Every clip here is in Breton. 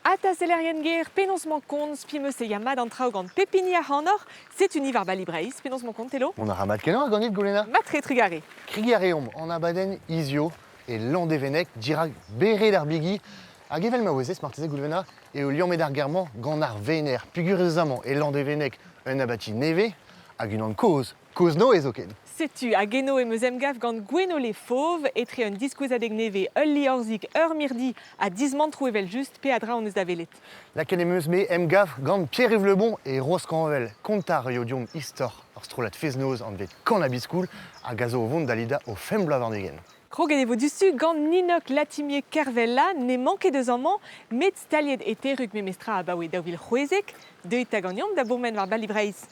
Ata selerien ger, penaos man kont, spimeus e yamad an traoù gant pepini a c'hanor, setu war bali breiz, penaos man kont elo? On a ramat kenan a ganit goulena? Matre trigare. Krigareom an abaden izio e landevenek dirag beret ar bigi hag evel ma oezez marteze goulvena e o liammet ar german gant ar vener pugurezamant e landevenek un abati neve hag un an koz no ez oken. Setu a geno e meus emgav gant gweno le fauve, etre un diskouzadeg neve ul li orzik mirdi a dizmant trouevel just pe a dra on eus da velet. Laken em eus me emgav gant Pierre-Yves Lebon e Rose Canvel kontar iodium istor ar strolat feznoz an vet kan a biskoul hag a zo o vont dalida o fem blavardegen. Krog evo dustu gant ninok latimier kervella ne manke deus amant, met staliet e teruk me mestra a baoe daouvil c'houezek, de et hag an yom da bourmen war bali breiz.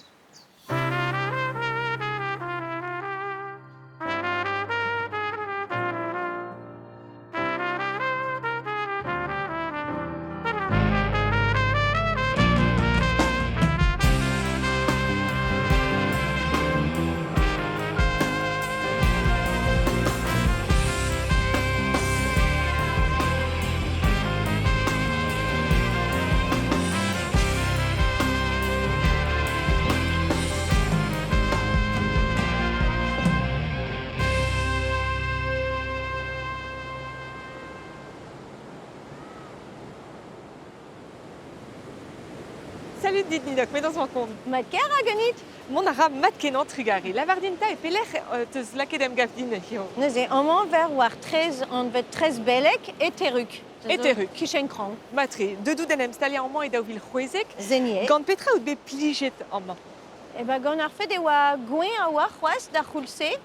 Salut dit Ninok, mais dans son compte. Mat ker a ganit? Mon ara mat kenan trugare. La vardinta e peler teus laket em gav din eo. Neuze amant ver war 13 an vet 13 belek e teruk. E teruk. Kichen kran. Matre, dedou den em stali an man e daouvil c'houezek, Zenie. gant petra out be plijet an man. E ba gant ar fet e oa gwen a oa c'hoaz da c'houlse.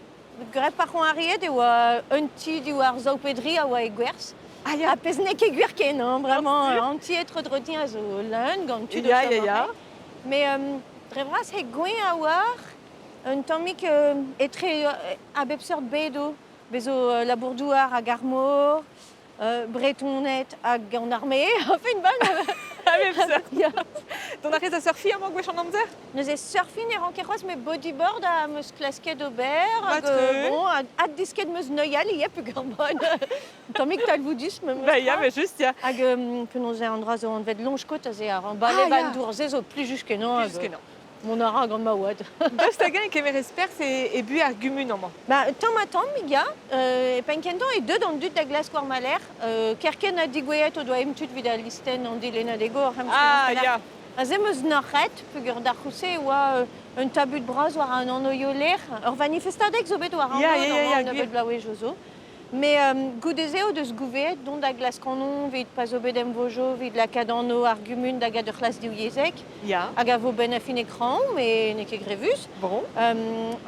Grep ar c'hon ariet e oa un ti di war zaoupedri a oa e gwers. Ah ya, A pez nek e gwir ken, vraiment. sûr. Anti etre drodin a zo leun gant tu Ya, ya, ya. Mais drevras he gwen a war un tammik etre a bep seurt bedo. Bezo labourdouar a garmor, bretonnet hag an armée. Enfin ban. a bep seurt. Ya. Don arrez a surfi an man gwech an amzer? Neuze surfin e ranke c'hoaz me bodyboard a meus klasket ober. Matre. Bon, ad disket meus neuial e yep ur bon. Tammik talvoudisme. Ba ya, ba just ya. Hag penaos e an dra zo an vet lonjkot a ze ar an bale Ah, ya. ban dour ze zo plus just kenan. Plus kenan. Mon ara gant ma oad. Deus tagen e kemer espers e bu ar gumun an man. Ba, tamm miga, e penkentan e deud an dud da glas war maler, kerken a digweet o doa emtud vid a listen an dilena dego ar Ah, ya. A ze meus narret, peogwir da c'house oa un tabut braz war an anoioler, ur manifestadeg zo bet war an Ya, mod, ya, ya, ya, an gwir. bet blaouez jo zo. Me goudeze o deus gouveet, dont da glas kanon, vid pa zo bet em vojo, vid lakad an o argumun da gad ur c'hlas diouiezek, Ya, hag a vo ben a fin ekran, me ne ket grevus. bon.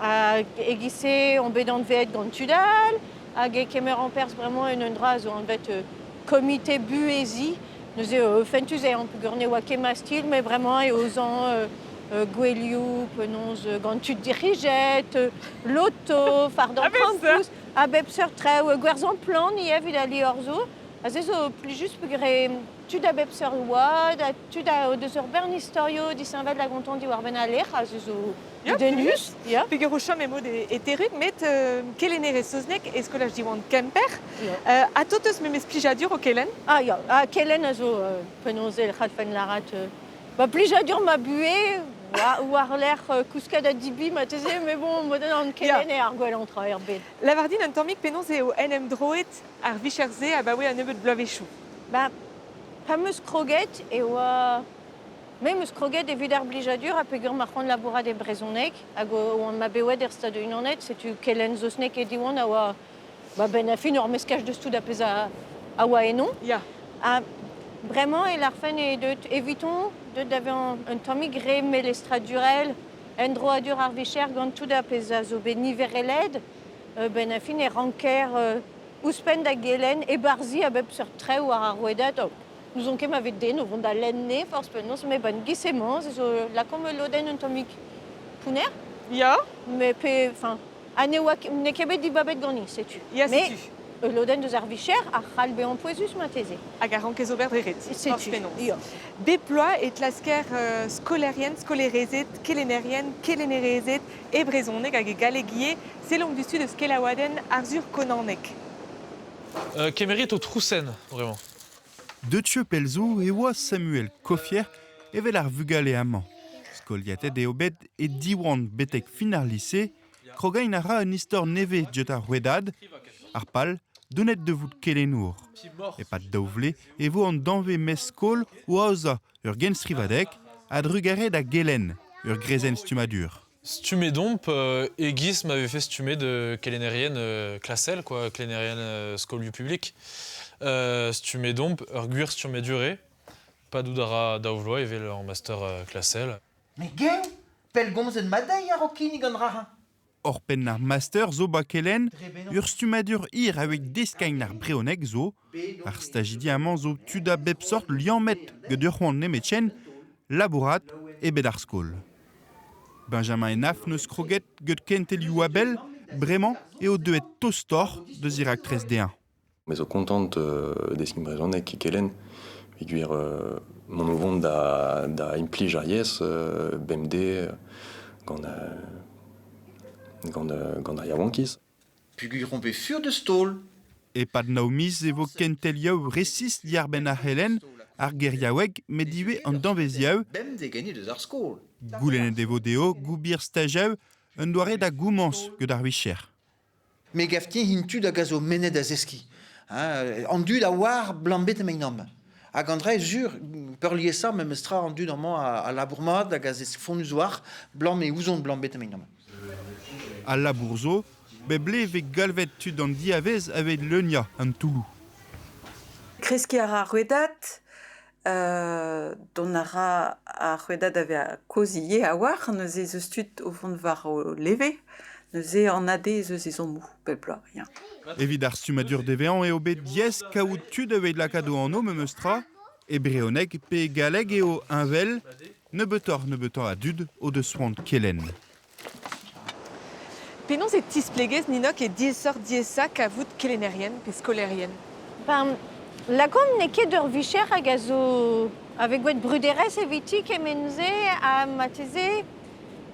A egise on bet an veet gant tudal, hag e kemer an pers bremañ en un dra zo an vet komite buezi. Neuze fentuz e an peogwir oa kema stil, me bremañ e ozan gwelioù, penonz gant tud dirijet, loto, fardan A bep seurt. 30 a bep seurt treo gwerzan plan ie vid a li orzo. A ze zo pli just peogwir e tud a bep seurt oad, a tud a deus ur bern historio disanvet la gonton di war ben a lec'h, a ze zo Ya, denus. Ya. Peogwir o chom emod e teruk, met kelenere soznek e skolaj diwan kemper. Ya. A toteus me mes plijadur o kelen? Ah ya, a kelen a zo penaos el c'had fen larat. Ba plijadur ma bue, war l'er kouskad a dibi ma teze, mais bon, moden an kelen e ar gwell an tra er bet. La vardin un tammik penaos eo NM droet ar vicherze a baoe an nebeud blavechou. Ba, pa meus kroget e oa... Me meus kroget evit ar blijadur a peogwir mar c'hoant labourat e brezhonek, hag o an ma beoued er stad unanet, setu kelen zosnek e diwan a oa... Ba ben a fin ur meskaj deus tout a pez a oa enon. Ya. Bremañ e larfen e deut eviton deut d'ave un tammig re melestradurel en droadur ar vicher gant tout a pez a zo bet nivereled ben a fin e ranker ouspenn da gelen e barzi a bep seurt treo war ar rouedat. Nous on ket avet den o vont da lenne force penaos me ban gisemañ zo lakom loden un tammig pouner, Ya, me pe, enfin, a ne ket bet dibabet gant setu. ya Me setu. loden deus ar vicher ar c'hall be an poezus ma teze. Hag ar ranke zo berdret. Setu. Penaos. Ya. Beploa et lasker skolerien, skolerezet, kelenerien, kelenerezet e brezonek hag e galegie selon du sud eus kelaouaden ar zur konannek. Kemerit au Troussen, vraiment. Deutsche Pelzo et oa Samuel Koffier evel ar vugale amañ. Skoliatet e obet e diwan betek fin ar lycée, krogañ a ra un istor neve jet ar rouedad, ar pal, donet de vout kelenour. E pat daouvle, e vo an danve mes skol oaza ur gen strivadek, a drugaret a gelen, ur grezen stumadur. Stumédomp, Egis m'avait fait stumé de kélénérienne classelle, quoi, kélénérienne skol du public. Stumédomp, guir stuméduré, pas d'oudara daouvloa, et vel en master classelle. Mais gen, pel gomz en madaï a rokin gant raha. Or pen ar master zo ba kelen, ur stumadur ir avec deskañ ar breonek zo, ar stagidi amañ zo tuda bep sort liamet gant ur c'hoant nemetchen, labourat e bet ar skol. Benjamin et Naf neus kroget gant kentelioù abel, bremañ eo deuet tostor deus irak 3D1. Mais au content deskin brezonek kikelen, figuir mon ouvon da implij ar yes, BMD, gant ar yaouankiz. Pugur on bet fur de stol. E pad naomiz evo kentelioù resis diar ben ar helen, ar geriaoueg mediwe an danveziaou, Bem de geni deus ar skol. goulenet evo deo, goubir stajaou, un doare da goumans gant ar vicher. Me gaftien hintu da gazo menet a zeski. An dud a war blanc bet emeinom. Hag André jure, per liesa me mestra an dud amañ a labourmat da gaz fonus war blanc me ouzon blanc bet emeinom. A labourzo, beble ve galvet tud an diavez avec leunia an toulou. Kreski a rouedat, don a rouedat ave a kozie a war, neus e zeus tud o vont var o leve, neus e an ade zeus e zon mou, pepla, rien. Evit ar stumadur devean eo bet diez kaout tud avec lakado an o me meustra, e breonek pe galeg eo invel, ne betor a dud o de soant kelen. Penon se tisplegez ninok e diesor diesa kavout kelenerienne pe skolerienne. Ben, la gom ne ket ur vicher hag a zo avec gouet bruderez evitik e menze a mateze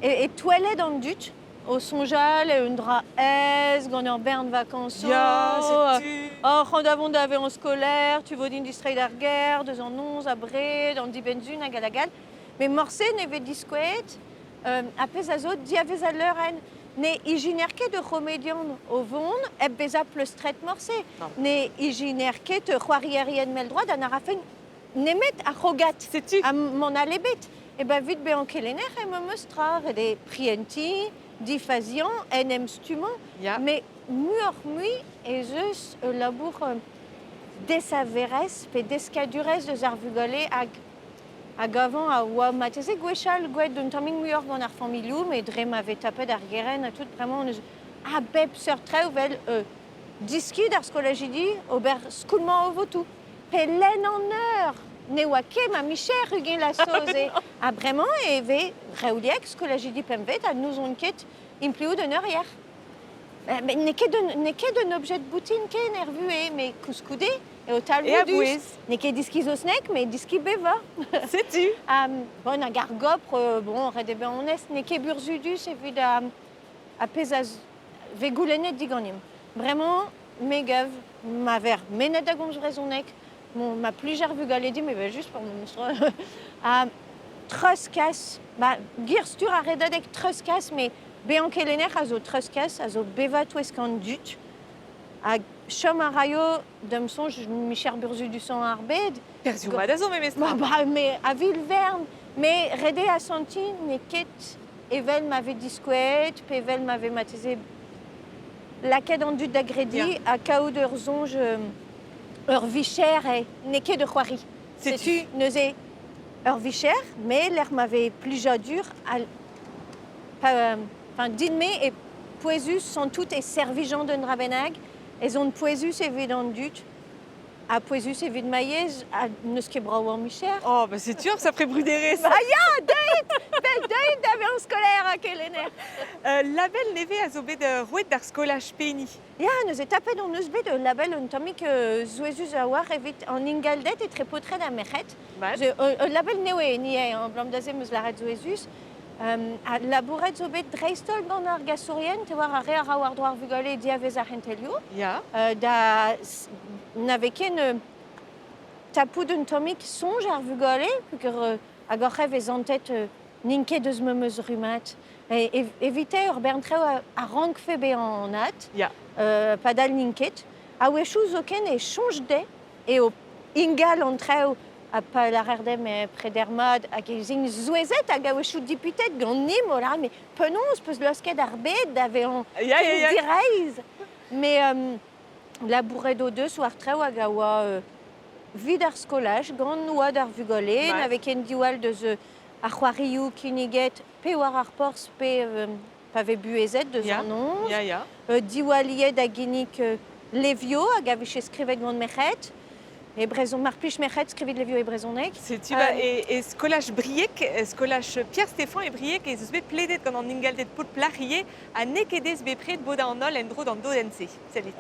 e toilet an dut o sonjal e un dra ez gant ur bern vakanso. Ya, setu. Or, c'hant davon da veon skolaire, tu vo din distreiñ d'ar ger, deus an 11 a bre, d'an dibenzun hag a lagal. Me morse ne vet diskouet, a pez a zo diavez a leuren. Ne iginer ket de romedian o vont, e beza pleustret morse. Ne iginer ket c'hoarierien mel droit d'an arafen nemet a rogat. Setu. A mon alebet. E ba vit be an kelener e me meustra, e de prienti, difazian, en em stumant. Ya. Me muor mui e zeus labour desaverez pe deskadurez deus ar vugale hag avant a oa mateze gwechal gouet d'un tammig muioc'h gant ar familioù, me dre m'ave tapet ar geren a tout vraiment neus a bep seurtreuv vel diskid ar skolajidi ober skoulman o votou. Pe lenn an eur ne oa ket ma micher ugin la soze. A bremañ e ve reouliek skolajidi pemvet a nous on ket implioù d'un eur hier. Ne ket d'un objet de boutine ken er vue, me kouskoude e o tal E a voudus. bouez. Ne ket diski zo snek, me diski beva. Setu. Bon, a gar gopr, bon, red ebe honest, ne ket burzudus evit a pez a ve goulenet diganim. Vraiment, me gav, ma ver menet da gomz rezonek, ma plijer vugaledi, me va just par mon monstre. Truskas, gir stur a redadek truskas, me be an kelener a zo truskas, a zo beva toueskan dut, a chom a raio d'em sonj micher burzudus an ar bed, Perdu ma da zo me mestra. me a Vilverne, me rede a santi ne ket evel m'ave diskouet, pe evel m'ave mateze laket an dud da gredi a kaout ur zonj ur vicher e ne ket ur c'hoari. Setu. Neuze ur vicher, me l'er m'ave pluja dur din me e poezus sans tout e servijan d'un drabenag, e zon poezus evit an dut, a poezus evit maiez, a neus ket brao an micher. Oh, bah c'est sûr, ça ferait bruderez. Ba ya, deuit d'ave an skolaire a kelener. Label neve a zo bet rouet d'ar skolaj peni. Ya, neus e tapet an eus bet label un tammig zouezus a war evit an ingaldet e trepotret a merc'het. Bad. Label neue ni e an blam daze meus laret zouezus. A labouret zo bet dreistol gant ar gasourien, te war a re a war droar vugale diavez ar hentelio. Ya. Da n'ave ken tapu d'un tomik songe ar vugale, puisque a gorrev ez an tête ninket deus memeus rumat. Et éviter ur berntreo a rankfe be en at, Ya. Padal ninket, a wechou zoken e change de, et au ingal antreo a pa l'arerdem predermad hag e zin zouezet hag a wechou diputet gant nim o la, mais penons peus losket ar bed d'ave an Ya. direiz. Mais labouret o deus war treo hag a oa vid ar skolaj gant oad ar vugolen, Mat. avec en diwal deus ar c'hoarioù kiniget pe war ar porz pe pave buezet deus Ya. an onz. Ya. Diwaliet hag innik levio hag a vije skrivet gant mechet. Et brezon mar plij mechet skrivet levio e brezonek. C'est-tu et skolach briek, skolach Pierre Stéphane et briek et zeus bet pledet gant an ingaldet pot plarié a nekedez be pred boda an ol en dro d'an dodense. Salut.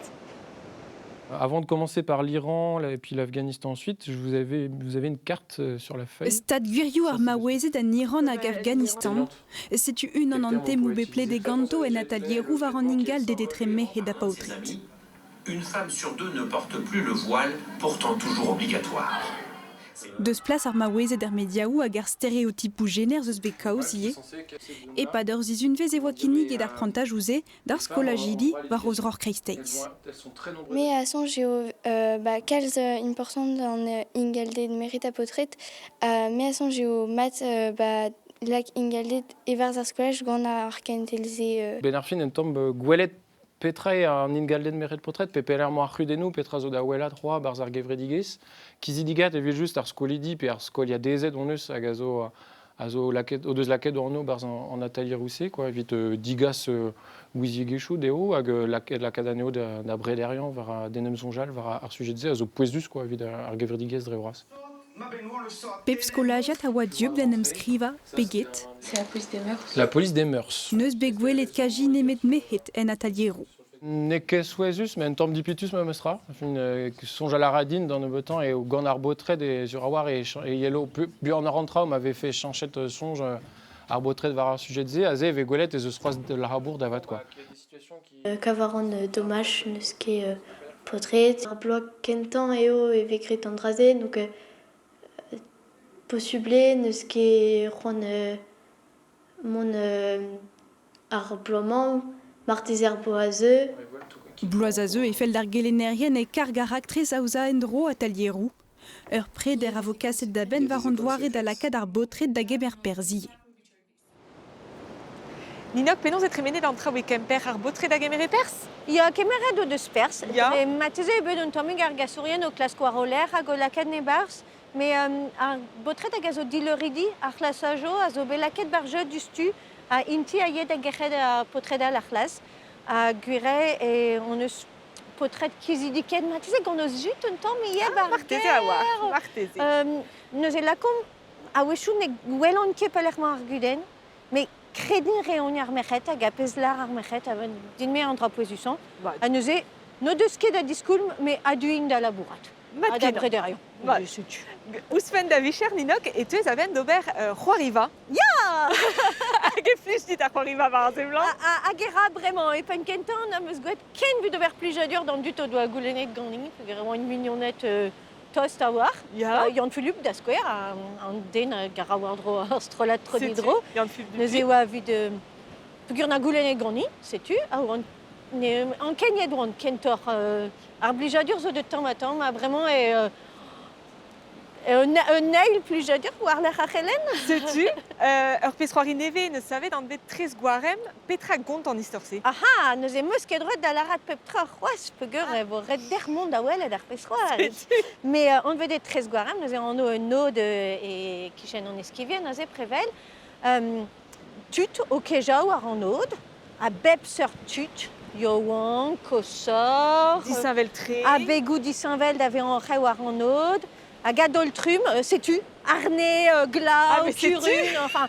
Avant de commencer par l'Iran et puis l'Afghanistan ensuite, vous avez une carte sur la feuille. Stad gwirioù ar maouezet an Iran hag Afghanistan. Setu un an ante mou beple de ganto en atalierou var an ingal de detre mehe da paotrit. Une femme sur deux ne porte plus le voile, pourtant toujours obligatoire. Deus plas ar maouezet ar mediaou hag ar stereotipou gener zeus bet kaozie, e pa d'ur zizun vez e oa kinnig et ar prantajouze d'ar skolajidi war oz ror kreisteiz. Mais à son géo, quels importants dans Ingalde de mérite à potret, mais à son géo mat, lak Ingalde et vers ar skolaj gant ar kentelze. Ben ar fin en tomb gwelet petra an Ingalde de mérite potret, pe peler mo ar c'hudenou petra zo da welat roa barz ar gevredigez, kizidigat evit just ar skolidi pe ar skolia dezet on eus hag a zo laket, o deus laket o anno barz an atelier rousse, quoi, evit digas ouiziegechou deo hag laket aneo da brederian var denem zonjal var ar sujet ze a zo pouezus, quoi, evit ar gevredigez dre horaz. Pep skolajiat a oa dieu ben em skriva, peget, C'est la police des mœurs. La police des mœurs. neus be gwelet kaji nemet mehet en atalierou. Neke souezus, mais en tombe dipitus me mestra. Songe à la radine dans le beau temps et au gant arbotred et sur avoir et yellow. Puis en rentra, on m'avait fait chanchette songe arbotred var un sujet de zé, azé, vegolet et ze sroise de la rabour d'avat, quoi. Kavaron dommage, ne ce qui est potret. Un bloc kentan et o et vekrit andraze, donc possible, ne ce qui est ron mon arblement. Martézer boazeux. Bloazazeu e fel d'ar gelenerien e kargarak trez aouza en dro atalierou. Ur pred er avokaset da ben var an doare da lakad ar botret da geber perzie. Ninok, penaos etre menet an traoù e kemper ar botre da gemer e pers? Ya kemeret o deus pers. Ya. Mateze e bet un tomig ar gasourien o klas koaroler hag o laket ne bars. Mais ar botret hag a zo dileridi ar klasajo a zo be laket barje du stu a inti a yed a gechet a potret al ar klas. A gwire e on eus potret kizidiket. Mateze gant eus jut un tom yeb ar Marteze a oar, marteze. Neus e lakom a wechou ne gwellon ket pelec'hman ar guden. Mais kredin reon ar mechet hag a pezlar ar mechet a din me an dra poezusan. A neus e no deus ket a diskoulm, mais a duin da labourat. A da brederion. Ousfen da vicher, Ninok, et tu es aven d'ober c'hoariva. Ya! Hag e flij dit ar c'hoariva war an zemlan. A gera bremañ, e pen kentan, am eus gwelet ken vud ober plijadur d'an dut o doa goulennet gant gera oan mignonnet tost a war. Ya. Yann Philippe da skouer, an den a gara war dro ar strolat trodidro. Yann Philippe Neus e oa vid peogwir na goulennet gant ni, setu, a oan an kennet oan kentor ar blijadur zo de tamm a tamm, a bremañ un neil plijadur war l'ar achelen. Sais-tu, ur pesroari neve ne savait d'an bet trez gwarem petra gont an istorse. Aha, neus e meus ket roet da larat pep tra c'hoaz peogwir e vo red der mont da welet ar pesroaz. Mais on vedet trez gwarem, neus e an o un nod e kichen an eskivien, neus e prevel. Tut o kejaou war an nod, a bep seur tut, yoan, kosor, Dissainveltré. a begou dissainvel d'ave an re war an nod, a gadoltrum, sais-tu, harnais, glas, mais sais-tu curune, enfin,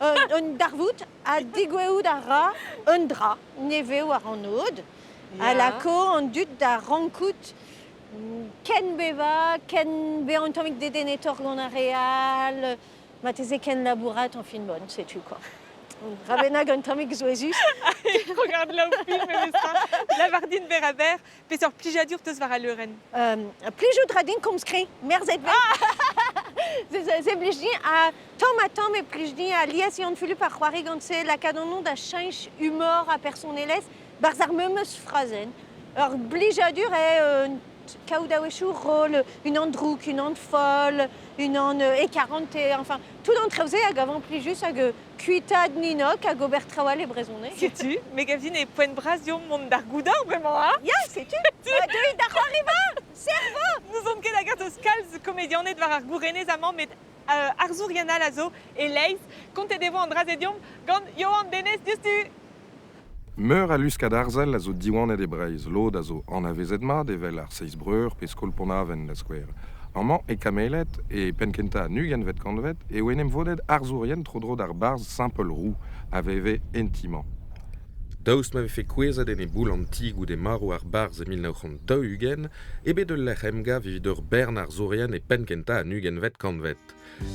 un darvout, a digweoù da ra, un dra, neve war an nod, a lako an dut da rankout, ken beva, ken be an tomik dedenetor gant a real, mateze ken labourat en fin bonne, sais-tu quoi. Rabenag un tamig zoezus. Regarde là au film, mestra. La vardine veraber, pesor plijadur teus var a leuren. Plijout radin komskri, merzet vet. C'est plijdi a tom et plijdi a lias ion fulu par c'hoari gant se la kadonon da chanch humor a personneles barz ar memeus frazen. Ur blijadur kaoudawechou rôle, une androuk, une and folle, une an e40, enfin, tout d'entre eux hag avant plus juste hag kuitad ninok hag ober trawal e brezonne. Sais-tu, Megavine et Poen Brasio monde d'argoudor, vraiment, hein? Ya, sais-tu? Deuil da c'hoariva! Servo! Nous on ket hag os kalz comédianet var ar gourenez amant met Arzouriana lazo et Leis, compte devo an drazedium gant Johan Denez diustu. Meur a luskad arzel a zo diwan e breiz, lod a zo an avezedma devel ar seiz breur pe skolponaven da skwer. Amant e kamelet e penkenta nugen vet kanvet e oenem vodet arzourien tro-dro d'ar barz Saint-Paul-Roux a veve entiman. Daoust m'ave fait kwezet en e boul antig ou de maro ar barz e 1902 ugen e bet de l'echemga vivideur bern arzourien e penkenta a nugen vet kanvet.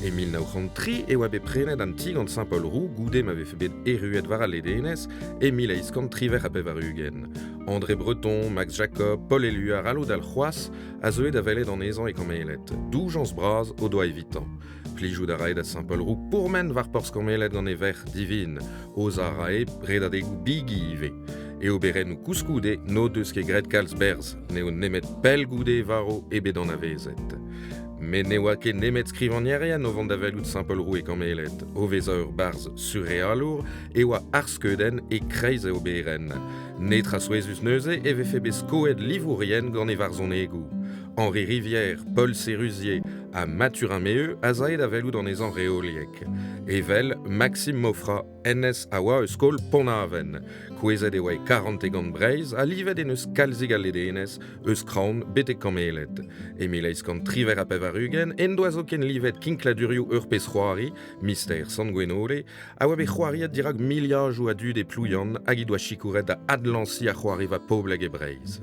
E 1903 e oa be prenet an tig an Saint-Paul-Roux goude m'ave fait bet eruet var a ledenez e mileiskant triver a pevar ugen. André Breton, Max Jacob, Paul Éluard, alo d'al c'hoaz a zoe da velet an ezan e kamelet. Doujans braz o doa evitant. Plijou da raed a Saint-Paul-Roux pourmen var porz kamelet gant e ver divin. Oz a rae bred a degou bigi ive. E oberen ou kouskoude no deus ket gret kalz berz. Neo nemet pel goude varo e bet an avezet. Mais ne oa ket nemet skrivaniarean o vant da velout Saint-Paul-Roux e kamelet. O veza ur barz surrealour e oa arskeudenn e kreiz e oberen. Ne trasouezus neuze e vefe bez koed livourien gant e varzon egou. Henri Rivière, Paul Sérusier a Mathurin Meheu a zaed a velout an ezan reoliek. Evel, Maxime Mofra, NS a oa eus skol Ponaven. Kwezet e oa 40 gant breiz a livet en eus kalzig al ledenez eus kraon bet e kamelet. Emileiz kant triver a pevar ugen en doazo ken livet kinkladurioù ur pez c'hoari, mister san gwenole, a oa be c'hoariet dirag miliaj ou a dud e plouyan hag i doa chikouret da adlansi a c'hoari va pobleg e breiz.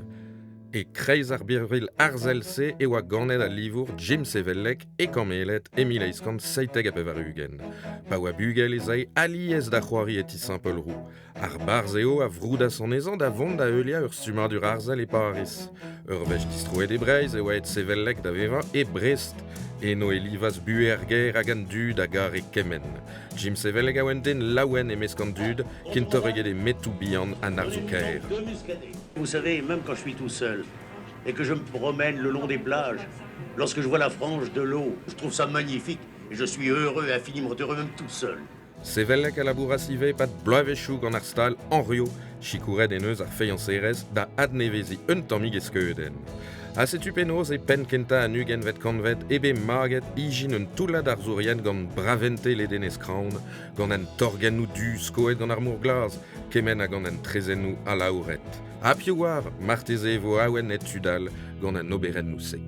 E kreiz ar birvril arzelse e oa ganet a livour Jim Sevellek e kamelet e mileiskant seitek a pevar ugen. Pa oa bugel e zai aliez da c'hoari eti Saint-Paul-Roux. Ar barz eo a vrouda son ezan da vont da eulia ur sumadur arzel e Paris. Ur vech distroet e breiz e oa et Sevellek da veva e Brest. Eno e livas buer ger hag an dud a gar e kemen. Jim Sevellek a oen den laouen e meskant dud kintorreget e metou bihan an arzoukaer. Vous savez, même quand je suis tout seul et que je me promène le long des plages, lorsque je vois la frange de l'eau, je trouve ça magnifique et je suis heureux, infiniment heureux, même tout seul. Sevellek a labourasive pat bloavechou gant ar stal en rio, chikouret en eus ar feian serez da adnevezi un tammig eskeuden. A setu penoz e penkenta a nugen vet kanvet ebe maget ijin un toulad ar zourien gant bravente ledenez kraon, gant an torgennou du skoet gant ar mour glaz, kemen a gant an trezennou a laouret. A piouar, marteze vo aouen et tudal gant an oberen nou se.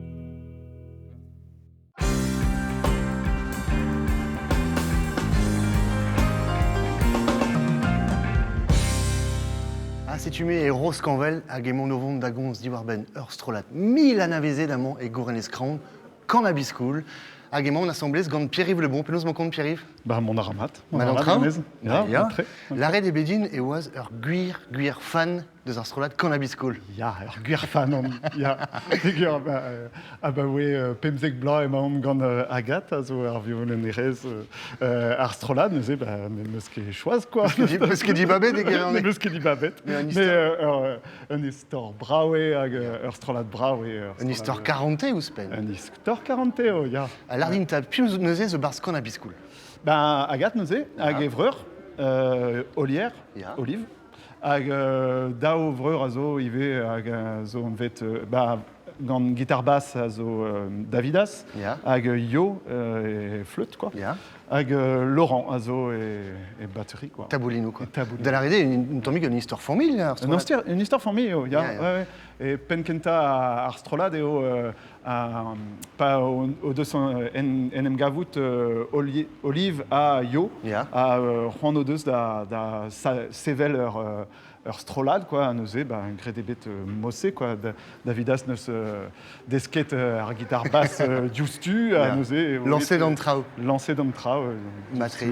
Setume e roskanvel hag emon novon da gomz diwar ben ur strolat mil anavezet amant e gourenez kraon kan a biskoul hag emon assemblez gant Pierre-Yves Lebon. Penaos mon kont Pierre-Yves? Bah mon aramat. Mon aramat. Ya. L'arret e bedin e oaz ur gwir fan deus ar strolat kan a biskoul. Ya, ur gwir fan on. Ya. Digur we pemzek bla e maom gant Agathe a zo ar violen erez ar strolat neuze neus ket choaz quoi. Neus ket di babet e gare an e. Neus ket di babet. Mais un istor braoe hag ur strolat braoe. Un istor 40 ou spen? Un istor 40 o, ya. A lardin ta piou neuze zo barz kan a biskoul. Ben Agathe neuze hag evreur, olier, olive. Hag dao vreur a zo ive hag zo an vet gant gitar-bass a zo Davidas, hag yo e flûte quoi. Hag Laurent a zo e batterie quoi. Taboulino quoi. Da la rede un tammig un histoire famille. Une histoire famille o, ya. E penkenta ar strolad eo pa o deus en em gavout Olive a yo a c'hoant o deus da sevel strolad, quoi, nous un gré des bêtes mossé, quoi. Davidas nous desquet ar guitare basse justu, nous lancé dans le trao. Lancé dans le trao. Matri.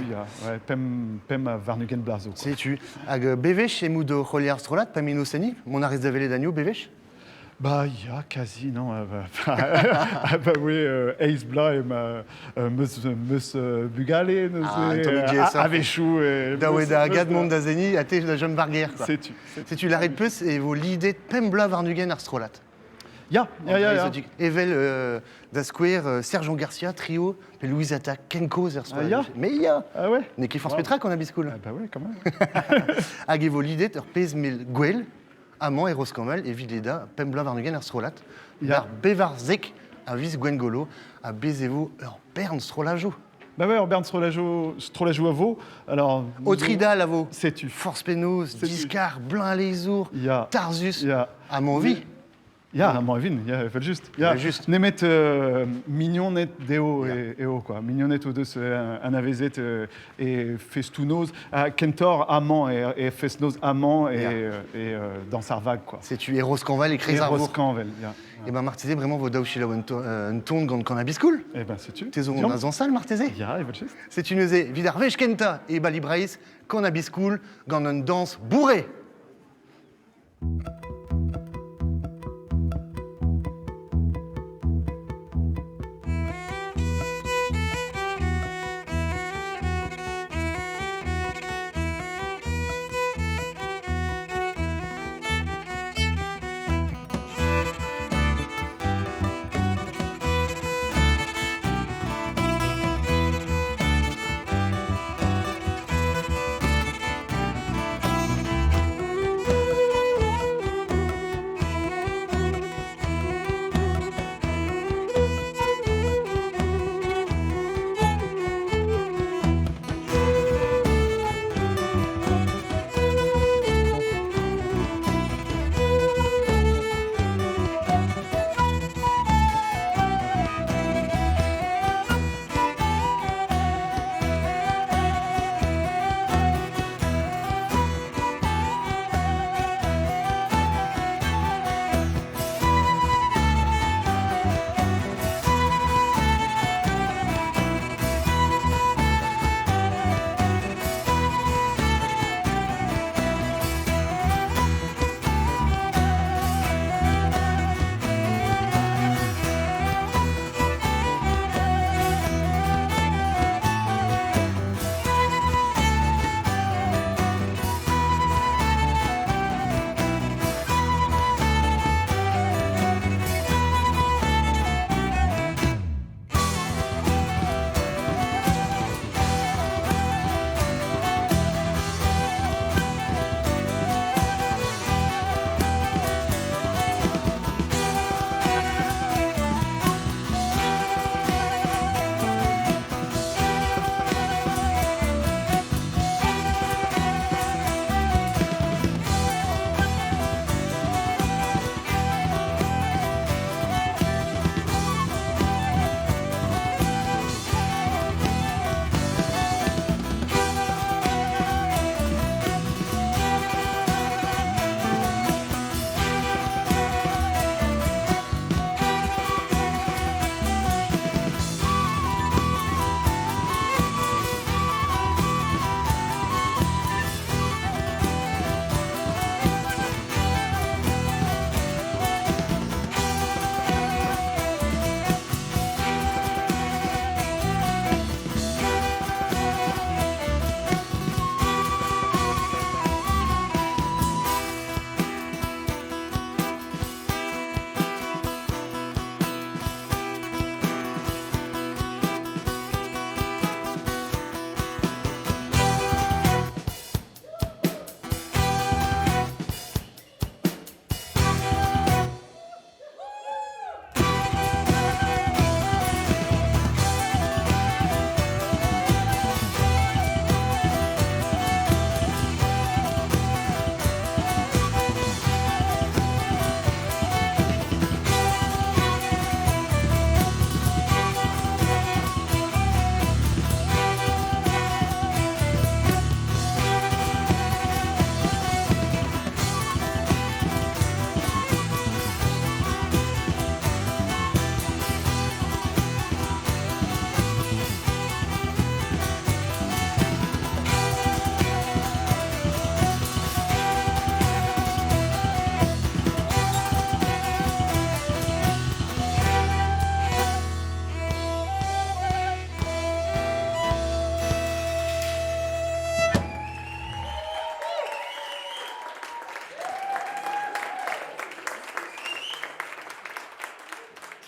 Ouais, pem à Varnugen Blazo. C'est tu. Ag bevech et moudo roliar strolad, pem inoseni, mon arrêt d'avele d'agneau bevech. Bah, quasi, non. Oui, Ace Bla et Mus Bugale, Avechou et... Daweda Agad, Monde d'Azeni, Até de Jean Barguer. C'est tu l'arrêt de peu, et vos l'idée de Pembla Varnugen Arstrolat. Ya. Evel d'Asquare, Sergent Garcia, Trio, et Louise Attaque, Kenko, Zerstrolat. Mais Ah ouais. N'est qu'est force Petra qu'on a biscoul. Bah ouais, quand même. Hag vos l'idée de pèse mille Gwel, Amant et Roscommel et Vileda, Pembla Varnugen Arstrolat. Bar Bevarzek, à Vis Gwengolo, à Bézévo, Bern Strolajo. Bah ouais, Bern Strolajo à Vaux. Alors. Autrida, la Vaux. C'est-tu. Force Pénos, Discar, Blin les Tarsus, à Montvie. À Montvin, fait juste. Juste. Nemet mignonet deo et o, quoi. Mignonet ou deux, un avezet et festounos. Kentor, amant et festounos, amant et dans Sarvag, quoi. C'est tu Eros Canval et Crézarvour. Eros Canval, Et ben Martizé, vraiment, vos dauchila un ton quand on a biscoul. Eh ben, c'est tu. T'es on a salle, Martizé. Juste. C'est une neusée, vidar vechkenta et balibraïs, quand on a biscoul, quand on danse bourré.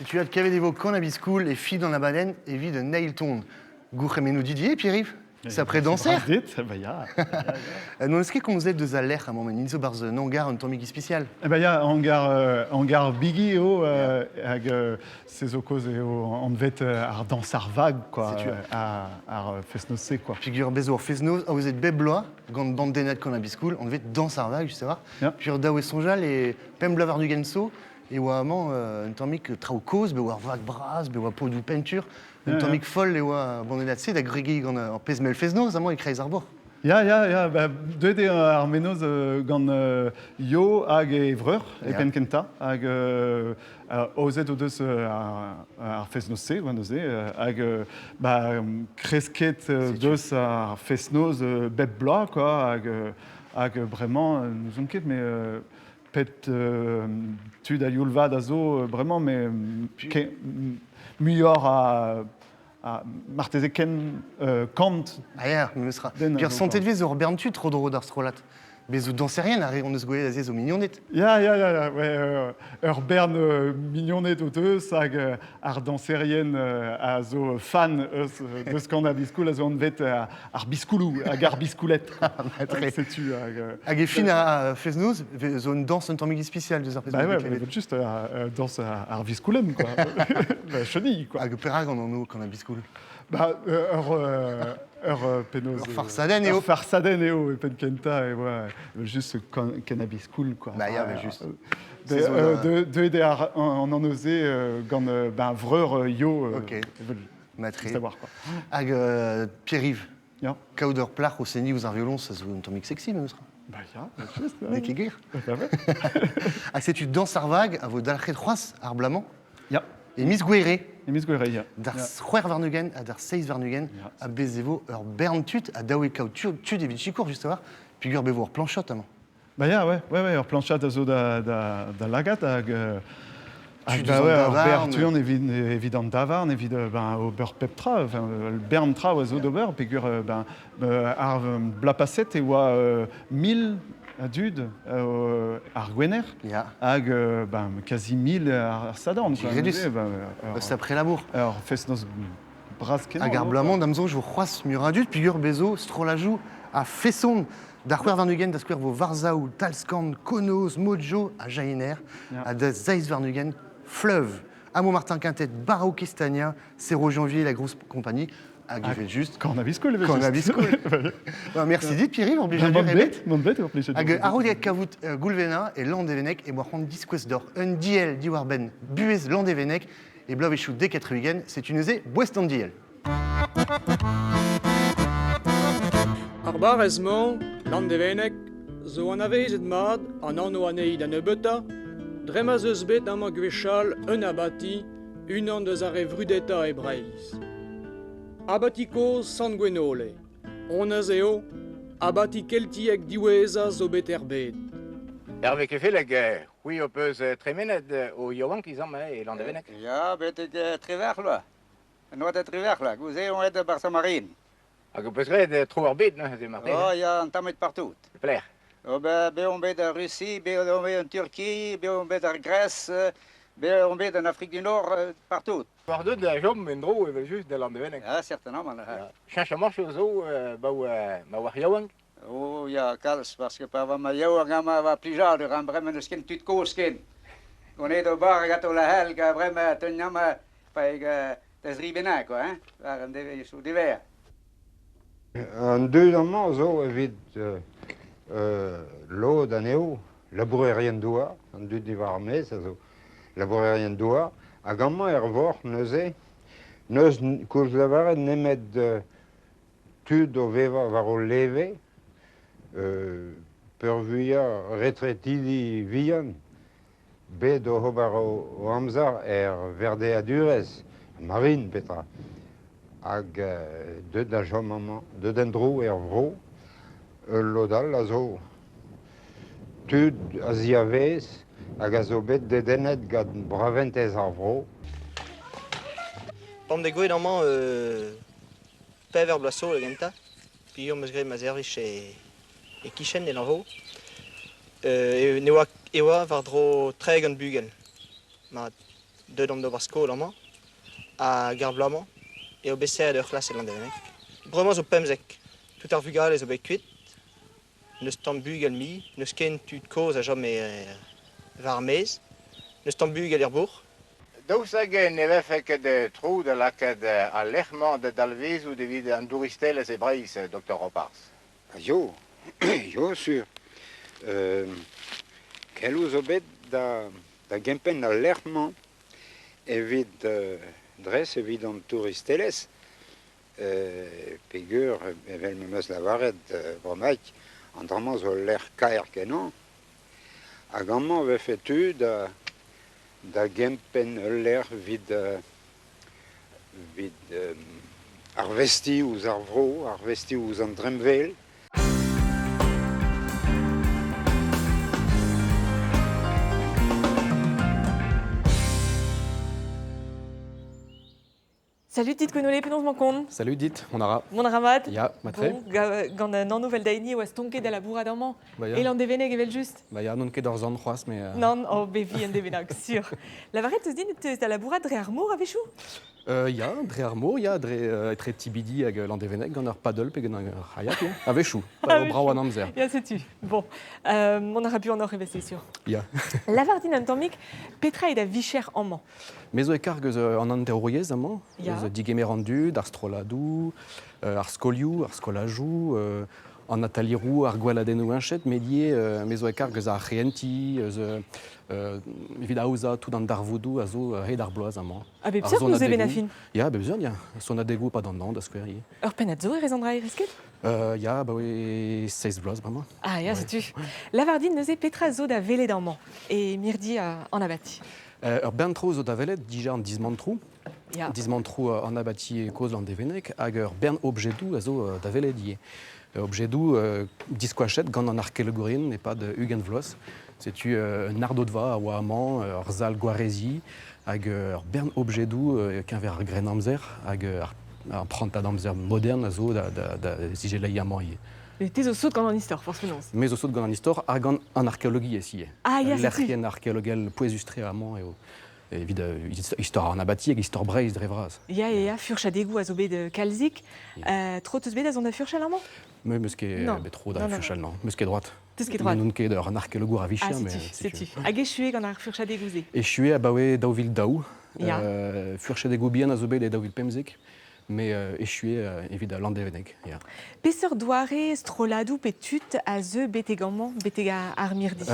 tu as de kavet evo cannabis cool et fi dans la baden et vie de Nailton. Gouremenu Didier, Pierre-Yves. C'est après danser. Non, est-ce qu'on vous aide de Zaler à moment Ninzo Barze Nangar un tomigi spécial? Eh ben, il y a hangar Biggie avec ses ocos et en fait à dansar vague quoi, à fesnosser quoi. Figure Bézor Fesnos, vous êtes béblois, grande bande des nets cannabis cool, on devait dansar vague, je sais pas. Puis Daou et Sonjal et Pem Blavard du Genso et ouamment un tomik trau cause, béoir vague bras, béoir peau du peinture. Un tomik folle et ouah bon élatse d'agrégé en pesmel fesnos, à moi et Kreis Arbor. Ja, deux des arménos gant yo hag evreur et penkenta hag ozet o deus ar fesnoze, hag kresket deus ar fesnoz bep bloa, quoi, hag vraiment, nous on ket, mais pet tud a yulvad a zo, vraiment, mais muior a marteze ken kant. Ah ja, me sera. Puis santé de vez or berntu trop drôle d'Arstrolat. Mais vous dansez rien, on ne se goye d'aziez au mignonnet. Ja, ouais, bern mignonnet au deux, sag ar danserienne a zo fan de ce qu'on a biscoul, a zo on vet ar biscoulou, hag ar biscoulette. Sais-tu hag fin a fesnoz, zo une danse un temps migi spécial de zarpes. Bah ouais, juste danse ar biscoulem quoi. Chenille quoi. Hag perag on a biscoul. Bah penos. Farsaden eo et penkenta et ouais, juste cannabis cool quoi. Bah ja, juste. De aider en osé gant vreur yo. OK. Matré. Savoir quoi. Hag Pierre-Yves. Ja. Kauder plach au seni ou ar violon, ça zo un tomik sexy même sera. Bah ja, juste. Des kegir. Bah ouais. Ah c'est tu danses ar vague à vos dalchet croas ar blamant. Ja. Et Miss Guéré. Ja. Dar Schwer Varnugen, à dar Seis Varnugen, à Bezevo, Bern Tut, à Dawekau, tu des Vichicourt, juste voir, puis Gurbevo, planchot, amant. Bah ja, ouais, planchot à zo da lagat, hag Bertu on évident davarn, évident au beurre peptra, le bern tra au zo d'ober, puis ar blapasset et oa 1000 adud ar gwener, hag quasi 1000 ar sadan. C'est après l'amour. Alors, fesnos brasken. Hag ar blamant, damzo, je vous croise mur adud, puis Gurbezo, strolajou, à Fesson, d'Arquer Varnugen, d'Asquer vos Varzaou, Talskan, Konos, Mojo, à Jainer, à Zeiss Varnugen, Fleuve, à Montmartin Quintet, Barreau Kestania, Cerro Janvier, la grosse compagnie. Ah, juste. Cannabis cool. Merci dit, Pierre-Yves, on déjà mon bête, on oblige. Arodiet Kavout, Goulvena et Landevenec, et moi, on disquest d'or, un diel, d'Iwarben, Buez, Landevenec, et Blavechou, dès 4 week-ends, c'est une usée, West Diel. Arbarezmo, Landevenec, zo an avezet mad, an anno anei da nebeta, drema zeus bet an gwechal, un abati, un an deus are vrudeta e breiz. Abatiko san gwenole, on a zeo, abati keltiek diweza zo bet erbet. Hervé Kefeleg, oui, on peut tremenet au Yowan qu'ils ont et Landevenec. Ja, bet trever là. Noit trever là, vous avez on est de Barsamarine. Ah, vous pouvez trouver bête, non, c'est marrant. Oh, il y a un tamet partout. Plaire. Oh, ben, on bet de Russie, ben, on bet en Turquie, ben, on bet en Grèce, ben, on bet en Afrique du Nord, partout. Pardon, de la jambe, mais drôle, juste de Landevenec. Ah, certainement, man. Change à marche aux eaux, ma Yowan. Oh, il y a calme, parce que par ma Yowan, va plus genre, on vraiment de skin, tout court skin. On est au bar, gâteau la helle, vraiment, tenant ma, pas, des ribena, quoi, hein, sous des verres. En deux moments, zo evit l'eau d'aneo, labourerien doua, en deux divarmés, ça zo, labourerien doua, a gamma ervor neuze, neus kouzlavare nemet tud o veva varo leve, pervuia retretidi vian, bet o hobar o amzar verde a durez, marine petra. Hag de da jommaman, de dendro vro, lodal a zo tud a ziavez hag a zo bet de denet gant braventez ar vro. Pom de gouet amañ pever blaso le genta, puis on meus gret ma zervich e kichen e l'envo. Ne oa var dro treg an bugel. Ma de dom de Vasco l'amant, à Garblamant, et au BCA de classe et l'Andevenec. Vraiment au Pemzek, tout à vugal et au Becuit, ne stambu galmi, ne sken tu de cause à jamais varmez, ne stambu galirbourg. Dousagen neve fek de trou de laked allechment de dalvez ou de vid an douristel et breis, Dr. Opars. Jo, jo, sûr. Quel ouz obet da gempen allèrement evit dres evit an touristeles. Pegur, evel memes lavaret bromaik, an dramaz o l'air kaer kenan. Hag amman ve fetu da gempen l'air vid ar vesti ouz ar vro, ar vesti ouz an dremvel. Salut dit que nous les penons mancon. Salut dit, mon ara. Mon ramat. Ya, matre. Bon, gant nan nouvel daini ou stonke de la bourra d'amant. Bah, ya. Et l'an deveneg evel juste. Bah ya, non ket d'orzan c'hoaz, mais... Non, oh bevi en devenag, sûr. La varette eus din de la bourra dre armour avechou. Ya, dre armo, ya, dre etre tibidi hag l'an deveneg gant ar padol pe gant ar hayat, ya. Avechou, pas au brau an amzer. Ya, sais-tu. Bon, on aura pu en or c'est sûr. Ya. La vardine en tomic, Petra et da vicher en man. Mezo e karg an an terrouriez amant, Ya. digemer rendu, ar stroladou, ar skoliou, ar skolajou, an atalirou, ar gwaladen ou anchet, medier mezo e karg ar renti, evit aouza tout an darvoudou, a zo red ar bloaz amant. Ah, be pseurt nous e benafin. Ya, be besoin, ya. Son adegou pas d'an da skwer ye. Ur penat zo e rezandra e resket. Ya, bah oui, 16 bloaz, vraiment. Ah, ya, sais-tu. La vardine neuze Petra zo da vele d'amant. Et mirdi en abati. Ur bern-tro zo da velet, dija an dizmantrou. Ya. Dizmantrou an abati e koz l'an deveneg, hag ur bern objedou a zo da velet ie. Objedou diskoachet gant an arkeologorien e pad Hugen Vlos. Setu un ardodva a oa amant, ur zal gwarezi, hag ur bern objedou kenver ar gren amzer, hag ar prantad amzer modern a zo da zigelei amant ie. Le tezo saut gant an istor, forcément. Mais au saut gant an istor, hag an arkeologie esi. Ah, ya, sais-tu. L'erkien arkeologel poezustre amant eo. Evit istor an abati hag istor breiz drevraz. Ya, furcha degou a zo bet kalzik. Tro teus bet a zon da furcha l'amant. Mais meus ket Non. betro da Non, non. furchal non. Meus ket droat. Teus ket droat. Men non ket ur an arkeologour a vichir, Ah, mais sais-tu. Hag e chue gant ar furcha degouze. E chue a bawe daouvil daou. Ya. Furcha degou bien a zo bet e daouvil pemzek. Mais e chue evit a landeveneg. Ya. Peseur doare stroladou petut a ze betegamant, betega ar mirdi.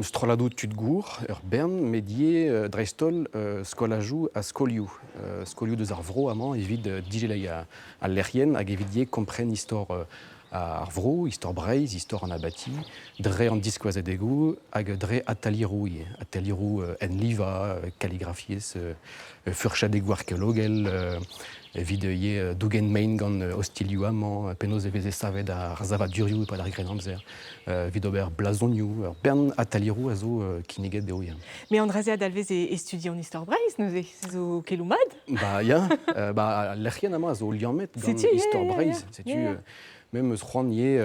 Stroladou tutgour, ur bern, medier dreistol skolajou a skoliou. Skoliou deus ar vro amant evit digelei a lerien hag evit ie kompren istor ar vro, istor breiz, istor an abati, dre an diskoazet egou hag dre atalirou ie. Atalirou en liva, kaligrafiez, furcha degou arkeologel, evit ie dougen main gant hostilioù amant, penoz e veze savet ar zavadurioù e pad ar gren amzer, vid ober blazonioù, ur bern atalirou a zo kineget deo ia. Mais Andrazia d'Alvez est étudié en histoire braise, neuze. C'est zo keloumad. Bah ya, bah l'erkien amant a zo liamet gant Sais-tu, istor ya, breiz. Setu, même eus c'hoant ie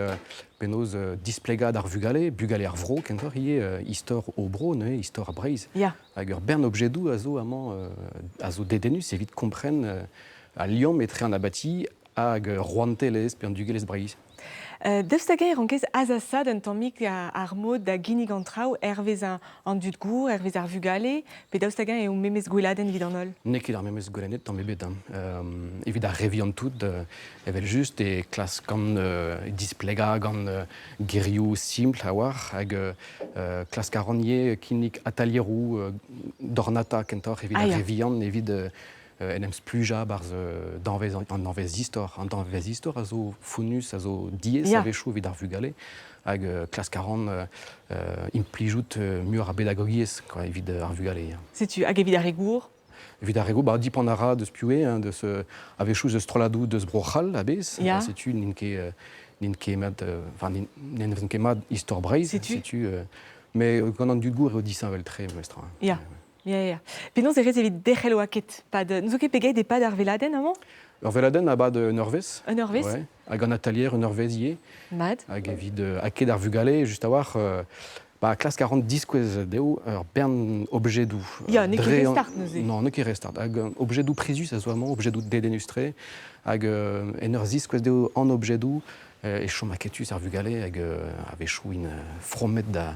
penoz displegad ar vugale ar vro kentor ie istor o bro, ne, istor ar breiz. Ya. Hag ur bern objedou a zo amant a zo dedenus evit kompren a liom etre an abati hag roantelez pe an dugelez breiz. Deus da gaer ankez azasad un tammik ar mod da ginig an trao ervez an dudgour, ervez ar vugale, pe deus da gaer eo memez gweladen vid an ol. Neket ar memez golenet tamm ebet. Evit ar revian tout evel just e klas gant displega gant gerioù simple a war hag klas karanier kinnik atalierou dornata kentor evit ar revian evit en ems pluja barz danvez an danvez istor. An danvez istor a zo funus a zo diez avechou evit ar vugale hag klas 40 implijout mur ar pedagogiez evit ar vugale. Sais-tu, hag evit ar regour. Evit ar regour, di pan ara deus piouez, deus avechou deus stroladou deus brochal a bez. Setu nin ket mat istor breiz. Setu, mais gant an dudgour eo disin vel tre mestra. Ya. Ya. Penaos erez evit derc'hel oaket. Nous ket pegeit e pad ar veladen amant? Ur veladen a bad un eurvez. Un eurvez? Hag an atelier un eurvez ie. Mad. Hag evit aket ar vugale, just a war Bah, classe 40 disquez deo, bern objet du. Ja, ne ket restart neuze. Non, ne ket restart. Hag objet du prisus, azoamant, objet du dédenustre, hag ener disquez deo en objet du, e chomaketus ar vugale, hag avechou in fromet da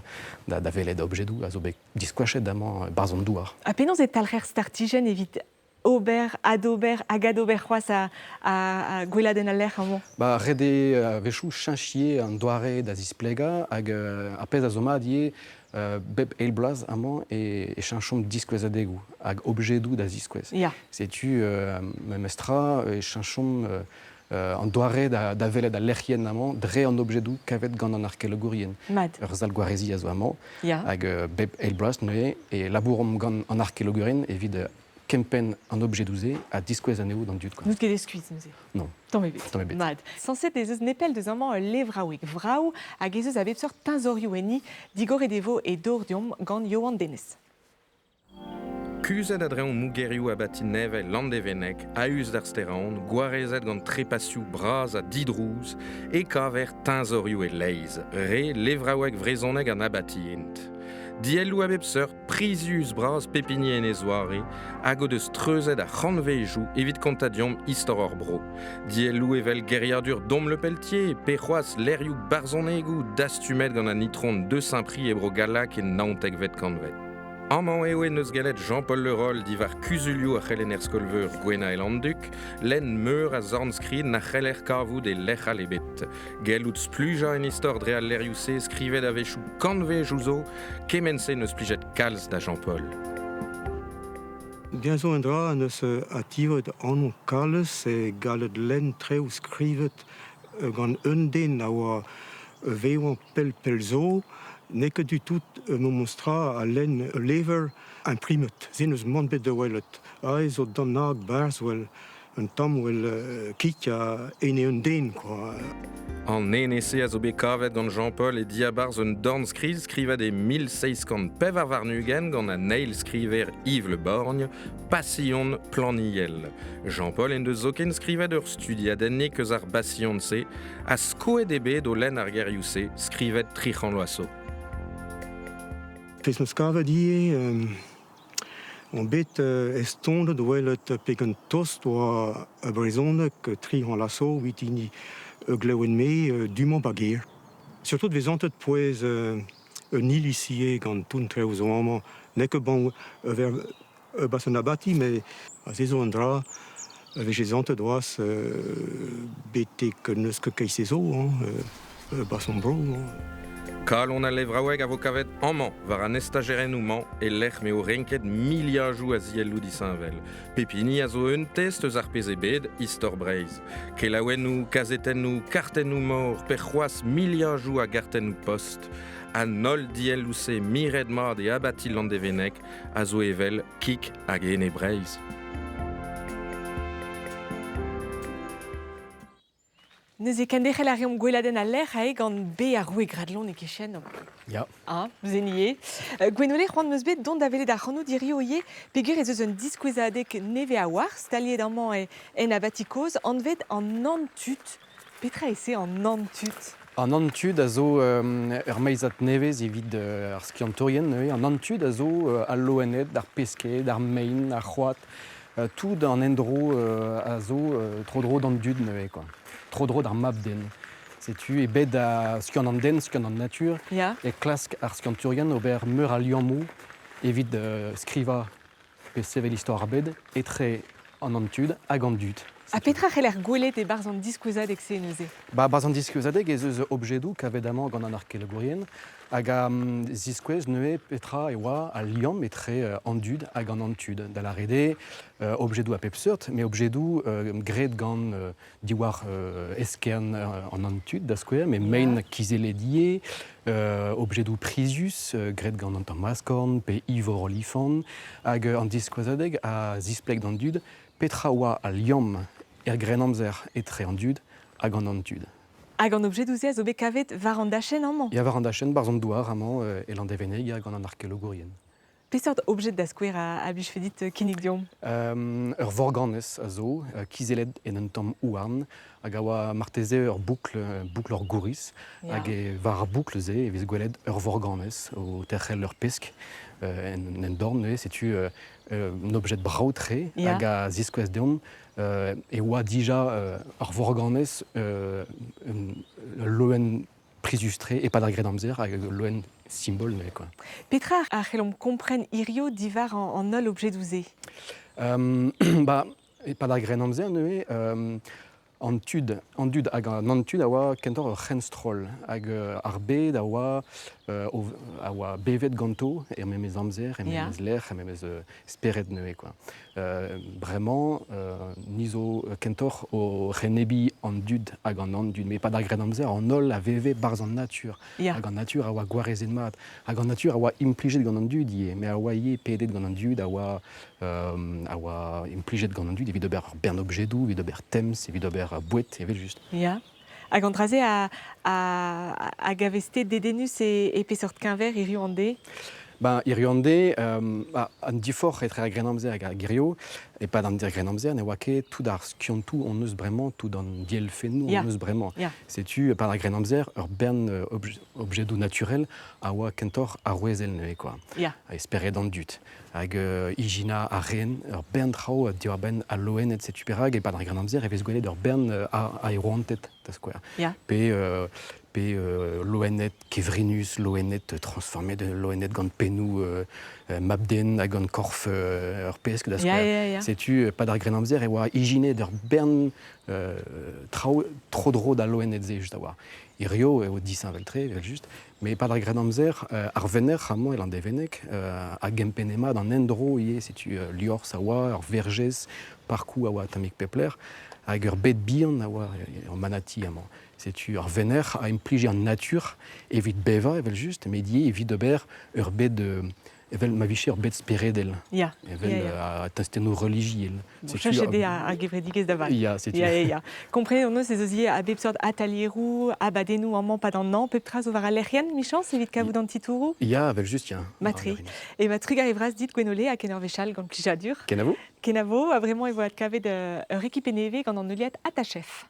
veled objet du, azo bet disquachet damant barzon douar. A penaos e talrer startigen evit ober, adober, agadober c'hoaz a gweladen al lec'h amañ. Ba, rede avechou chinchier an doare da zisplega, hag apez a zo mat ie bep eilblaz amañ e chinchom disquezadegou, hag objet du da zisquez. Ya. Setu memestra e chinchom an doare da veled a lec'hien amañ, dre an objet du kavet gant an arkeologurien. Mad. Ur zal gwarezi a zo amañ, Ya. hag bep eilblaz neue, e labourom gant an arkeologurien evit kempen an objet douze a disquez aneo d'an dud. N'out ket eskuiz neuze. Non. Tant me bet. Tant me bet. Mad. Sanset ez eus nepel deus amañ levraouik vraou hag ez eus a bep seurt tinzorioù enni digore devo e dor diom gant Johan Dennis. Kuzet a dreon mougerioù abati nevel landevenek, aus d'ar steraon, gwarezet gant trepassioù braz a didrouz, e kaver tinzorioù e leiz, re levraouek vrezoneg an abati ent. Diellou a bep seurt prizius braz pepinien e zoare, hag o deus treuzet a c'hanvejou evit kontadiom istor ur bro. Diellou evel geriadur dom le pelletier, pe c'hoaz lerioù barzonegou dastumet gant an itron de Saint-Prix e bro galak e naontek vet kanvet. Amañ eo e neus galet Jean-Paul Leroll divar kuzulioù a c'hellen er skolveur Gwena e Landuk, len meur a zornskrid na c'heller kavout e lec'h al ebet. Gelout spluja en istor dre al lerioù se skrivet a vechou kanvejou zo, kemense neus plijet kalz da Jean-Paul. Bien zo en dra neus ativet an kalz e galet len treo skrivet gant un den a oa veoan pel zo, ne ket du tout me mostra a len lever imprimet. Zen eus mont bet de welet. A ez o damnag barz wel un tam wel kik a ene un den, quoi. An enese a zo bet kavet gant Jean-Paul e diabarz un dorn skrid skrivet e 1600 pev ar varnugen gant a neil skriver Yves Le Borgne, Passion planiel. Jean-Paul en deus zoken skrivet ur studiadennik eus ar bassion se, a skoet ebet o len ar gerioù se, skrivet trichan loaso. Fes meus kavet ie, on bet estondet welet pegen tost oa a brezonek tri an lasso witini gleouen me dumont bager. Surtout vezantet poez un ilicie gant toun treo zo amañ, ne ket ban ver bas un abati, me a zezo an dra vezantet oaz betek neus ket keiz zo, bas an bro. Kal on a levraoueg a vo kavet amañ war an estagerenouman e lec'h me o renket miliajoù a ziellou disañvel. Pepini a zo un test eus ar pez ebet istor breiz. Kelaouennou, kazetennou, kartennou mor, per c'hoaz miliajoù a gartennou post. A nol diellou se miret mat e abati landevenek a zo evel kik hag ene breiz. Neuze kandechel a reom gweladen al lec'h a gant be a roue gradlon e kechen. Ya. Zenie. Gwenole c'hoant meus bet dont da velet ar c'hannou dirio ie, pegur ez eus un diskwezadek neve a war, staliet amañ en abatikoz, anvet an antut. Petra ese an antut. An antud a zo ur meizat nevez evit ar skiantorien, an antud a zo al loenet, d'ar pesket, d'ar mein, ar c'hoat, tout an endro a zo tro-dro d'an dud neuve, quoi. Tro-dro d'ar map den. Setu e bet a skian an den, skian an natur, Ya. e klask ar skiantorien ober meur al liammou evit skriva pe sevel istor ar bed, etre an antud hag an dud. A petra c'heller gwelet e barz an diskwezadek se neuze. Ba, barz an diskwezadek ez eus objedou kavedamañ gant an arkeologurien, hag a ziskwez neue petra e oa a liam etre an dud hag an antud. Da la rede, objedou a pep seurt, me objedou gret gant diwar eskern an antud da skouer, me mein kizeledie, objedou prizus, gret gant an tamaskorn, pe ivor olifant, hag an diskwezadek a zispleg d'an dud, petra oa a liam grenamzer etre an dud hag an antud. Hag an objet douze a zo bet kavet var an dachen amañ. Ya var an dachen barz an douar amañ e landeveneg hag an arkeologurien. Pesort objet da skouer a buchfedit kinnig diom. Vorganez a zo, kizeled en un tom ouarn, hag a oa marteze boucle ur gouris, hag var boucle ze, e vez gweled vorganez o terchel pesk, en dorn, setu un objet braoutre, hag a ziskouez deom, e oa dija vorganez loen prisustre e pa da gredamzer, hag loen symbole, quoi. Petra a c'hellom kompren irio divar en ol objet douze. Bah, e pa da gredamzer, an tud hag an antud a oa kentor ur c'henstrol hag ar bet a oa bevet ganto memez amzer, memez lec'h, memez speret neuze, quoi. Bremañ, nizo kentor o renebi an dud hag an andud, me pa da gred amzer an ol a veve barz an natur. Hag an natur a oa gwarezet mat, hag an natur a oa implijet gant an dud ie, me a oa ie pedet gant an dud, a oa implijet gant an dud, evit ober bern objedou, evit ober temz, evit ober bouet, evel just. Ya. Hag an traze a gaveste dedenus e pesort kinver irio an de. Ben, iriande, an difor etre a grenamzer hag a girio, e pa d'an dir grenamzer, ne oa ket tout ar skiontou on eus bremañ, tout an diel fennou on eus bremañ. Setu, pa d'ar grenamzer, ur bern objedou naturel a oa kentor a rouezel neuze, quoi. A esperet an dut. Hag igina a ren, ur bern trao dio ar ben a loen et setu perag, e pa d'ar grenamzer, e vez gwelet ur bern a eroantet, ta skouer. Pe loenet kevrinus, loenet transformé de loenet gant penou mabden hag gant korf ur pesk da skouer. Setu pa d'ar grenamzer e oa igine d'ur bern tro dro da loenet ze just a oa. Irio eo disin vel tre, vel just, me pa d'ar grenamzer ar vener ramon el an devenek a gempenema d'an endro ie, setu liorz a oa, ur vergez, parkou a oa tamik pepler, hag ur bet bihan a oa ur manati amañ. Setu ur vener a implije an natur evit beva evel just, met ie evit ober ur bet evel ma viche ur bet speredel. Evel a tastenou religiel. Chachede a gevredigez da val. Setu. Kompren on eus ez eus ie a bep sort atalierou, a badenou amman pa d'an an, pep traz o var a lerien, michans, evit kavout an titourou. Evel just, Matri. E matrig a evraz dit gwenole a ken ur vechal gant plijadur. Kenavo. Kenavo, a vremañ e voat kavet ur ekip eneve gant an euliad atachef.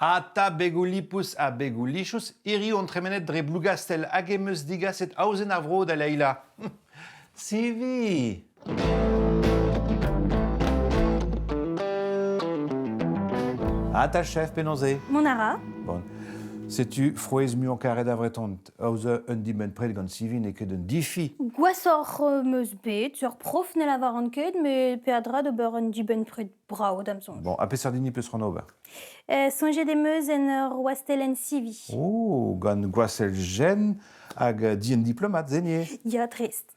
Ata begulipus a begulichus, iri on tremenet dre blougastel hag emeus digas et aozen ar vro da Leila. Sivi. Ata chef penoze. Monara. Bon. Setu froez mu an karet avretant aoze un dimen pred gant Sivi ne ket un difi. Gwasor meus bet, sur prof ne lavar an ket, me peadra d'ober un diben pred brao damson. Bon, a pesardini peus ran ober. Sonje de meus en ur wastelen Sivi. Oh, gant gwasel jen hag dien diplomat zenie. Ya trist.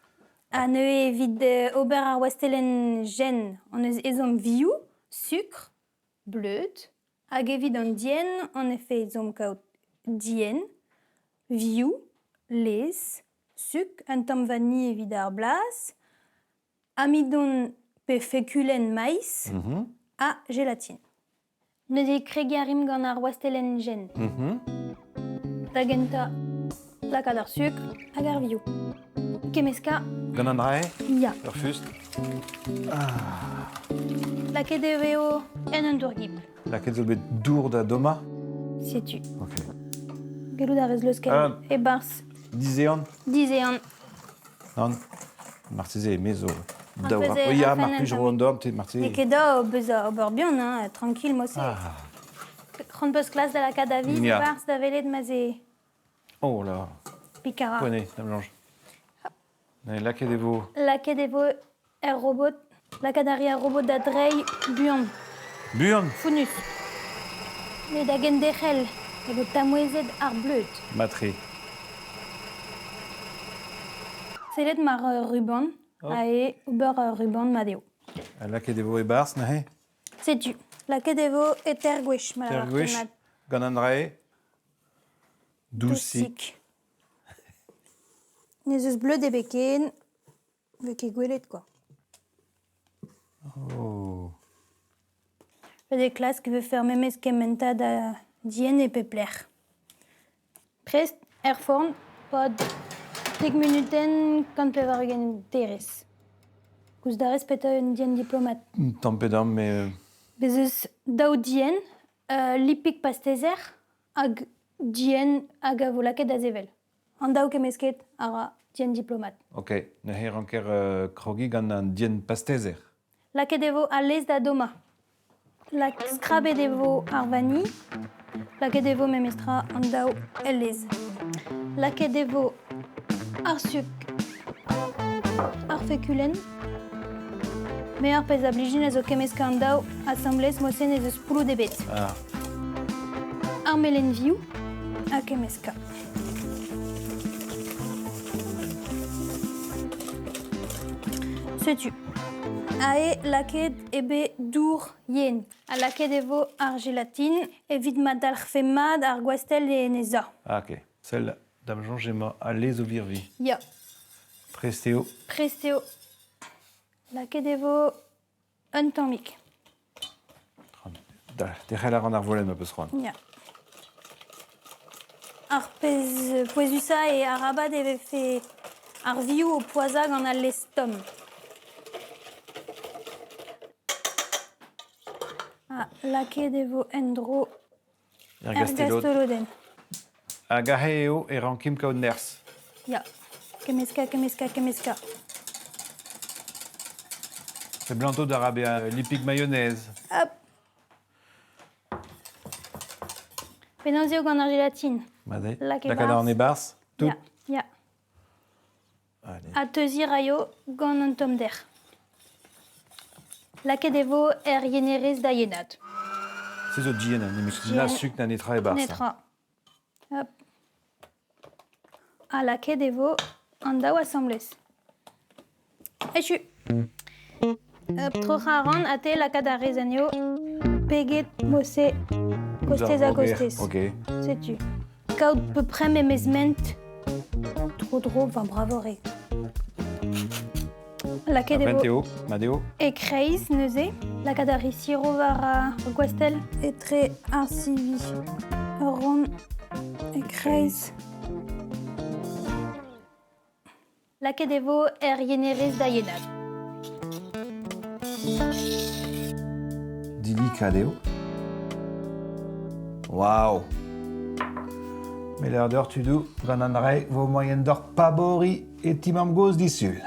A neue evit ober ar wastelen jen an eus ezom viou, sucre, bleut, hag evit an dien an efe ezom kaut dien, viou, lez, sucre, un tamm vanille evit ar blas, amidon pe fekulen maïs, a gelatine. Ne de kregiarim gant ar wastelen jen. Da genta plakad ar sucre hag ar viou. Kemeska. Gant an rae? Ya. Ur fust? Laket eo en un dourgip. Laket zo bet dour da doma? Setu. Ok. Gelou da rez leuskel e bars. Dizean? Dizean. Non? Marteze mezo. Daour. Ya, marpuj ro an dorm, te marteze. E ket da ober bihan, tranquil mose. C'hant peus klas da lakad a viz, bars da velet ma ze Oh là. pikara. Pone, Dame Blanche. Laket evo. Laket evo robot, lakad ari robot da drei buan. Buan? Funus. Me da gen dechel, ego tamouezet ar bleut. Matri. Selet mar ruban, a e ober ruban madeo. Laket evo e bars, nahe? Setu. Laket evo e tergwech. Tergwech, gant an rae? Dousik. Ne eus bleut e beken, vek e gwelet, quoi. Oh. Pe klas ke veut faire memez kementa da dien e pepler. Prest, forn, pod Stig minuten quand pevar ugen teres. Gous darez peta un dien diplomat. Tampedam, mais... Bezeus daou dien, lipik pastezer, hag dien hag a volaket da zevel. An daou kemesket ara dien diplomat. Ok, ne her anker krogi gant an dien pastezer. Laket evo a lez da doma. Lak skrabe devo ar vani, laket evo memestra an daou el lez. Laket evo ar suk, ar fekulen, me ar pez a blijin a zo kemeska an daou assemblez mosen ez eus poulou debet. Ah. Ar melen viou a kemeska. Setu. Ae laket ebe dour yen. A laket evo ar gelatine evit mat al c'hfemad ar gwastel e neza. Ah, ok. Celle dame Jean Gemma a les o virvi. Ya. Presteo. Presteo. Laket evo un tammik. Derrel ar an ar volen ma peus c'hoant. Ya. Ar pez poezusa e ar abad eve fe ar viou o poazag an al lestom. Ah, laket evo endro ergastoloden. A gahe eo e rankim kaout ners. Ya. Kemeska, kemeska, kemeska. C'est blanto d'arabia, lipik mayonnaise. Hop. Penanzio gant ar gelatine. Made. Lak e Lak an e bars. Tout. Ya, ya. A teuzi raio gant un tom der. Laket evo yenerez da yenad. C'est zo dien, ne mus na suk na netra e bars. Netra. Hop. A laket evo an daou assemblez. Echu. Hop, trocha ran a te lakat a rezanio peget mosse kostez a kostez. Ok. Setu. Kaout peu près memezment. Trop drôle, enfin bravore. Laket evo Venteo, madeo. e kreiz neuze. Lakat a risiro war a gwastel etre ar sivi. Ron e kreiz. Laket evo yenerez da yenad. Dilicadeo. Waouh. Mais l'air d'heure tu dou, gant an rei, vos moyennes d'or pabori et timam goz dissul.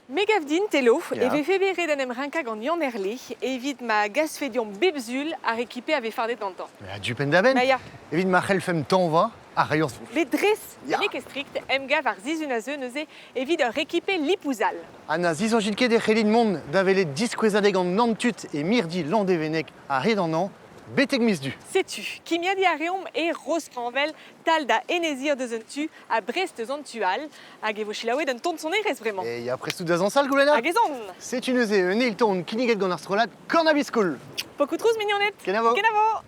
Megavdin telo, Ja. eve febere d'an emrenka gant Yannerle, evit ma gasfedion bebzul ar ekipe ave fardet d'antan. Ja, dupen da ben. Maia. Evit ma c'hellfem tanva a reioc'h. Bet dres, nek strict, emgav ar zizun a zeu neuze evit ur ekipe lipouzal. Ana zizanjit ket e c'hellin mont da vele diskwezadeg gant nantut e mirdi landevenek a red an an, betek misdu. Setu, kimiadi a reom e rostranvel tal da enezir deus un tu a brest eus an tual, hag evo chilaouet un ton son erez bremañ. E ya prestout da zansal, goulena? Hag ezon. C'est une neuze un eil ton kiniget gant ar strolat korn a biskoul. Pokout trouz mignonnet. Kenavo. Kenavo.